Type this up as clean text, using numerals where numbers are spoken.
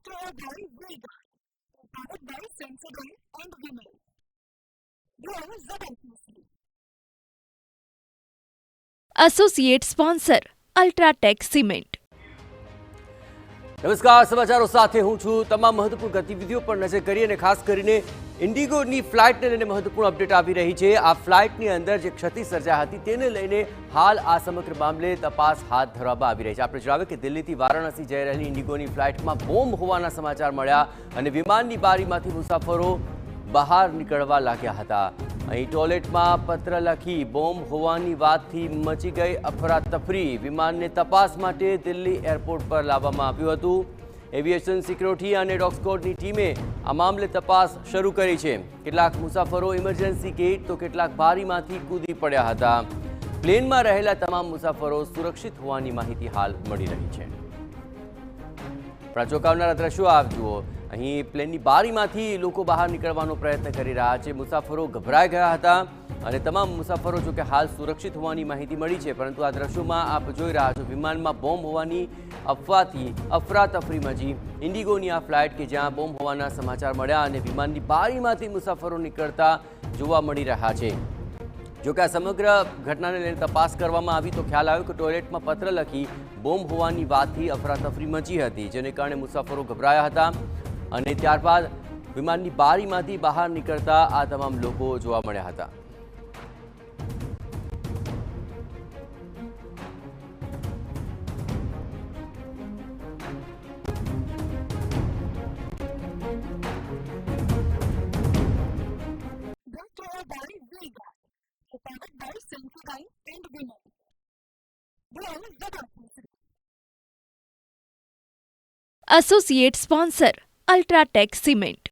Brought to you by Vega, powered by Sensodyne and Vinyl. Grow ZMPC. Associate sponsor UltraTech cement. નમસ્કાર, સમાચારો સાથે હું છું. તમામ મહત્વપૂર્ણ ગતિવિધિઓ પર નજર કરીએ અને ખાસ કરીને ઇન્ડિગોની ફ્લાઇટને લઈને મહત્વપૂર્ણ અપડેટ આવી રહી છે. આ ફ્લાઇટની અંદર જે ક્ષતિ સર્જાઈ હતી તેને લઈને હાલ આ સમગ્ર મામલે તપાસ હાથ ધરવામાં આવી રહી છે. આપણે જણાવ્યું કે દિલ્હીથી વારાણસી જઈ રહેલી ઇન્ડિગોની ફ્લાઇટમાં બોમ્બ હોવાના સમાચાર મળ્યા અને વિમાનની બારીમાંથી મુસાફરો બહાર નીકળવા લાગ્યા હતા. અહીં ટોયલેટમાં પત્ર લખી બોમ્બ હોવાની વાતથી મચી ગઈ અફરાતફરી. વિમાનને તપાસ માટે દિલ્હી એરપોર્ટ પર લાવવામાં આવ્યું હતું. એવિએશન સિક્યોરિટી અને ડોગ ટીમે આ મામલે તપાસ શરૂ કરી છે. કેટલાક મુસાફરો ઇમરજન્સી ગેટ તો કેટલાક બારીમાંથી કૂદી પડ્યા હતા. પ્લેનમાં રહેલા તમામ મુસાફરો સુરક્ષિત હોવાની માહિતી હાલ મળી રહી છે. ચોંકાવનારા દ્રશ્યો આપ જુઓ. અહીં પ્લેનની બારીમાંથી લોકો બહાર નીકળવાનો પ્રયત્ન કરી રહ્યા છે. મુસાફરો ગભરાઈ ગયા હતા અને તમામ મુસાફરો જો કે હાલ સુરક્ષિત હોવાની માહિતી મળી છે. પરંતુ આ દ્રશ્યોમાં આપ જોઈ રહ્યા છો વિમાનમાં બોમ્બ હોવાની અફવાથી અફરાતફરી મચી. ઇન્ડિગોની આ ફ્લાઇટ કે જ્યાં બોમ્બ હોવાના સમાચાર મળ્યા અને વિમાનની બારીમાંથી મુસાફરો નીકળતા જોવા મળી રહ્યા છે. જોકે આ સમગ્ર ઘટનાને લઈને તપાસ કરવામાં આવી તો ખ્યાલ આવ્યો કે ટોયલેટમાં પત્ર લખી બોમ્બ હોવાની વાતથી અફરાતફરી મચી હતી, જેને કારણે મુસાફરો ગભરાયા હતા અને ત્યારબાદ વિમાનની બારીમાંથી બહાર નીકળતા આ તમામ લોકો જોવા મળ્યા હતા. Brought to you by Vega, powered by Sensodyne and Vinyl. Grow ZMPC. Associate sponsor UltraTech cement.